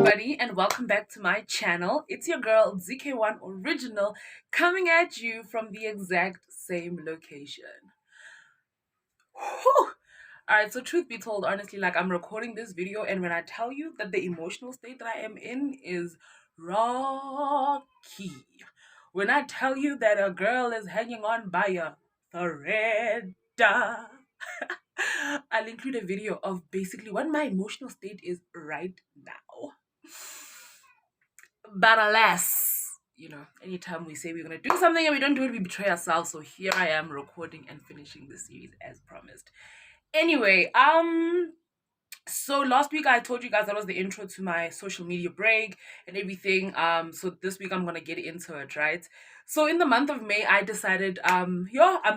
everybody, and welcome back to my channel. It's your girl ZK1 Original coming at you from the exact same location. Whew. Alright, so truth be told, honestly, like I'm recording this video, and when I tell you that the emotional state that I am in is rocky, when I tell you that a girl is hanging on by a thread, I'll include a video of basically what my emotional state is right now. But alas, anytime we say we're going to do something and we don't do it, we betray ourselves. So here I am recording and finishing the series as promised. Anyway, so last week I told you guys that was the intro to my social media break and everything. So this week I'm gonna get into it, right? So in the month of May, I decided, I'm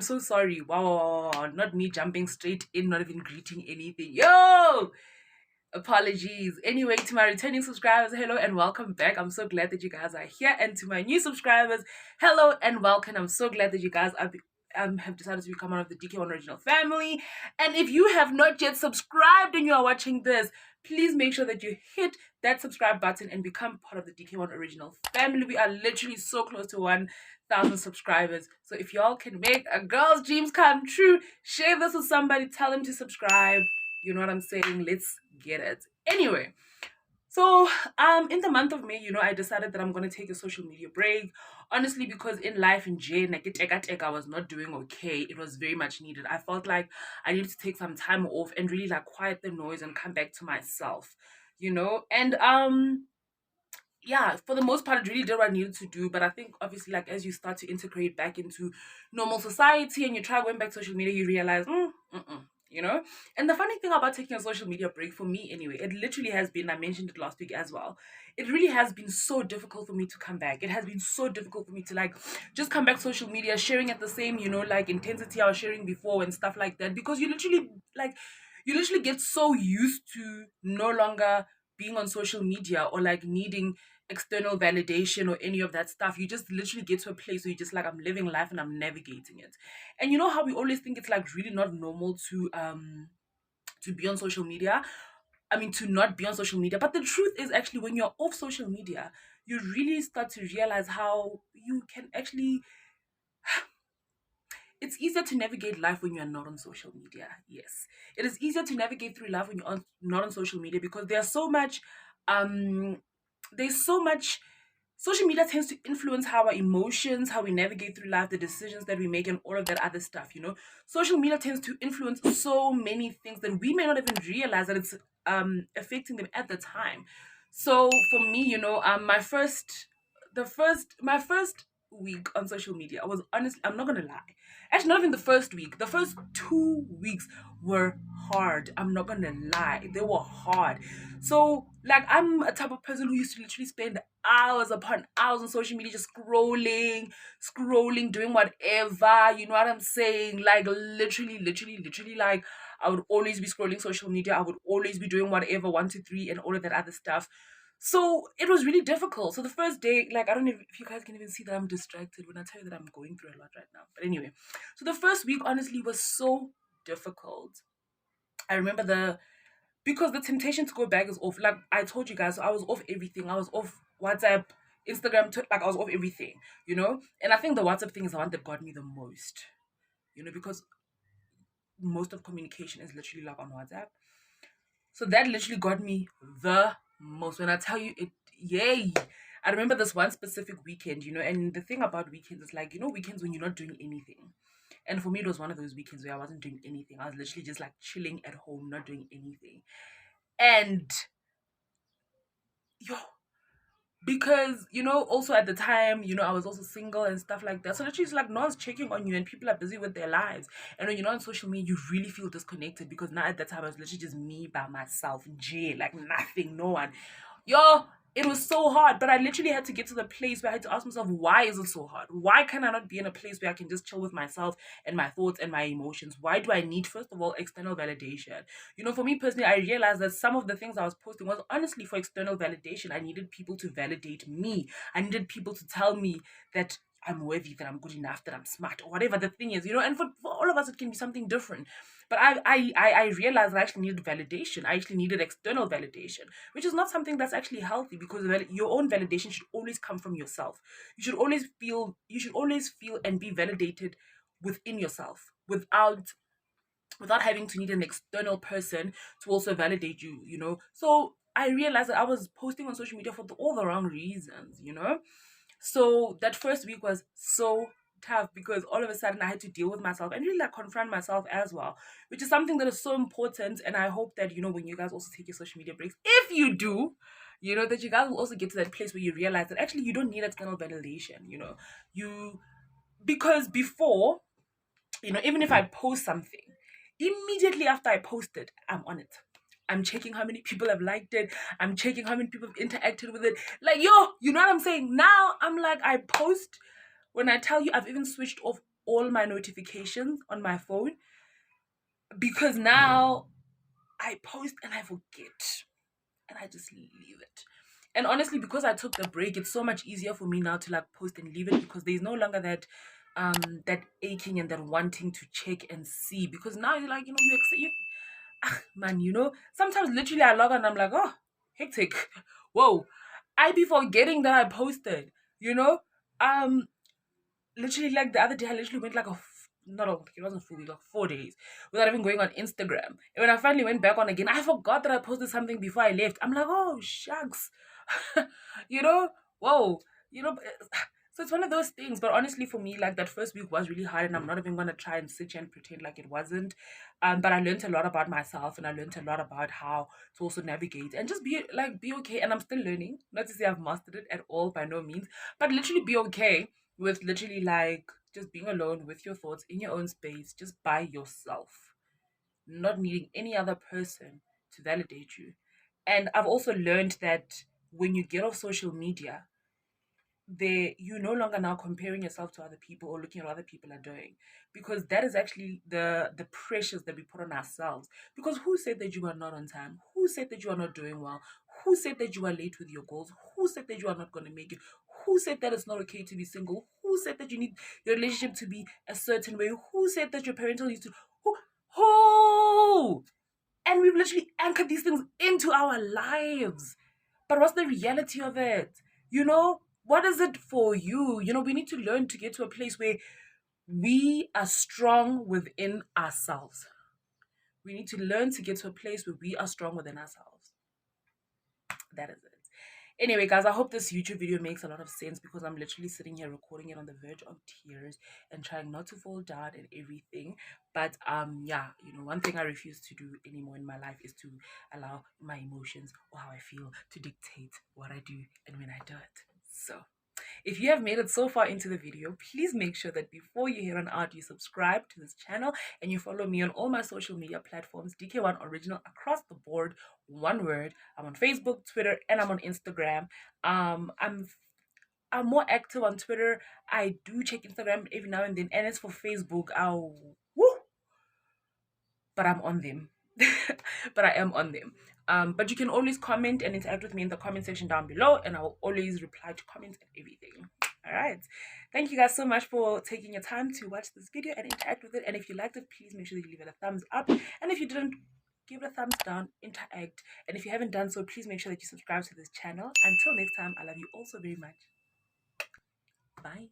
so sorry. Wow, not me jumping straight in, not even greeting anything. Apologies. Anyway, to my returning subscribers, hello and welcome back. I'm so glad that you guys are here. And to my new subscribers, hello and welcome. I'm so glad that you guys have decided to become one of the DK1 Original family. And if you have not yet subscribed and you are watching this, please make sure that you hit that subscribe button and become part of the DK1 Original family. We are literally so close to 1,000 subscribers. So if y'all can make a girl's dreams come true, share this with somebody, tell them to subscribe. You know what I'm saying? Let's get it. Anyway, so in the month of May, I decided that I'm gonna take a social media break. Honestly, because in life in Jane, I was not doing okay. It was very much needed. I felt like I needed to take some time off and really like quiet the noise and come back to myself, And yeah, for the most part, it really did what I needed to do. But I think obviously, like as you start to integrate back into normal society and you try going back to social media, you realize, And the funny thing about taking a social media break for me, anyway, it literally has been. I mentioned it last week as well. It really has been so difficult for me to come back. It has been so difficult for me to like just come back social media, sharing at the same, like intensity I was sharing before and stuff like that. Because you literally get so used to no longer being on social media or like needing external validation or any of that stuff. You just literally get to a place where you just like, I'm living life and I'm navigating it. And you know how we always think it's like really not normal to be on social media. I mean, to not be on social media. But the truth is actually when you're off social media, you really start to realize how you can actually it's easier to navigate life when you're not on social media. Yes. It is easier to navigate through life when you're not on social media because there's so much social media tends to influence how our emotions, how we navigate through life, the decisions that we make, and all of that other stuff. Social media tends to influence so many things that we may not even realize that it's affecting them at the time. So for me, my first week on social media, I was honestly, I'm not gonna lie. Actually, not even the first week. The first 2 weeks were hard. I'm not gonna lie. They were hard. So, like, I'm a type of person who used to literally spend hours upon hours on social media just scrolling, doing whatever. You know what I'm saying? Like, literally, like, I would always be scrolling social media. I would always be doing whatever, one, two, three, and all of that other stuff. So it was really difficult. So the first day, like, I don't know if you guys can even see that I'm distracted when I tell you that I'm going through a lot right now. But anyway, so the first week honestly was so difficult. I remember because the temptation to go back is off. Like I told you guys, so I was off everything. I was off WhatsApp, Instagram, like I was off everything. And I think the WhatsApp thing is the one that got me the most, because most of communication is literally like on WhatsApp. So that literally got me the most. When I tell you it, yay. I remember this one specific weekend, and the thing about weekends is like, weekends when you're not doing anything. And for me, it was one of those weekends where I wasn't doing anything. I was literally just like chilling at home, not doing anything. And yo, because also at the time, I was also single and stuff like that. So literally, it's like no one's checking on you, and people are busy with their lives. And when you're not on social media, you really feel disconnected because now at that time I was literally just me by myself, jail, like nothing, no one. Yo, it was so hard, but I literally had to get to the place where I had to ask myself, why is it so hard? Why can I not be in a place where I can just chill with myself and my thoughts and my emotions? Why do I need, first of all, external validation? For me personally, I realized that some of the things I was posting was honestly for external validation. I needed people to validate me. I needed people to tell me that I'm worthy, that I'm good enough, that I'm smart, or whatever the thing is, and for all of us, it can be something different. But I realized I actually needed validation. I actually needed external validation, which is not something that's actually healthy, because your own validation should always come from yourself. You should always feel and be validated within yourself, without having to need an external person to also validate you, So I realized that I was posting on social media for all the wrong reasons. So that first week was so tough, because all of a sudden I had to deal with myself and really like confront myself as well, which is something that is so important. And I hope that, when you guys also take your social media breaks, if you do, that you guys will also get to that place where you realize that actually you don't need external validation. You Because before, even if I post something, immediately after I post it, I'm on it. I'm checking how many people have liked it. I'm checking how many people have interacted with it. Like, yo, you know what I'm saying? Now I'm like, I post, when I tell you, I've even switched off all my notifications on my phone, because now I post and I forget and I just leave it. And honestly, because I took the break, it's so much easier for me now to like post and leave it, because there's no longer that aching and that wanting to check and see, because now you're like, man, sometimes literally I log on and I'm like, oh, hectic. Whoa. I be forgetting that I posted, you know? Literally, like the other day, I literally went like not a, it wasn't full week, like 4 days without even going on Instagram. And when I finally went back on again, I forgot that I posted something before I left. I'm like, oh shucks, you know, whoa, but, so it's one of those things. But honestly, for me, like that first week was really hard, and I'm not even gonna try and sit here and pretend like it wasn't. But I learned a lot about myself, and I learned a lot about how to also navigate and just be okay. And I'm still learning. Not to say I've mastered it at all, by no means, but literally be okay with literally like just being alone with your thoughts in your own space, just by yourself, not needing any other person to validate you. And I've also learned that when you get off social media, you're no longer now comparing yourself to other people or looking at what other people are doing, because that is actually the pressures that we put on ourselves. Because who said that you are not on time? Who said that you are not doing well? Who said that you are late with your goals? Who said that you are not going to make it? Who said that it's not okay to be single? Who said that you need your relationship to be a certain way? Who said that your parental needs to who? And we've literally anchored these things into our lives. But what's the reality of it? What is it for you? We need to learn to get to a place where we are strong within ourselves. We need to learn to get to a place where we are strong within ourselves. That is it. Anyway, guys, I hope this YouTube video makes a lot of sense, because I'm literally sitting here recording it on the verge of tears and trying not to fall down and everything. But yeah, one thing I refuse to do anymore in my life is to allow my emotions or how I feel to dictate what I do and when I do it. So if you have made it so far into the video, please make sure that before you head on out, you subscribe to this channel and you follow me on all my social media platforms, DK1 Original, across the board, one word. I'm on Facebook, Twitter, and I'm on Instagram. I'm more active on Twitter. I do check Instagram every now and then, and it's for Facebook. But I'm on them. But I am on them. But you can always comment and interact with me in the comment section down below, and I will always reply to comments and everything. All right. Thank you guys so much for taking your time to watch this video and interact with it. And if you liked it, please make sure that you leave it a thumbs up. And if you didn't, give it a thumbs down, interact. And if you haven't done so, please make sure that you subscribe to this channel. Until next time, I love you all so very much. Bye.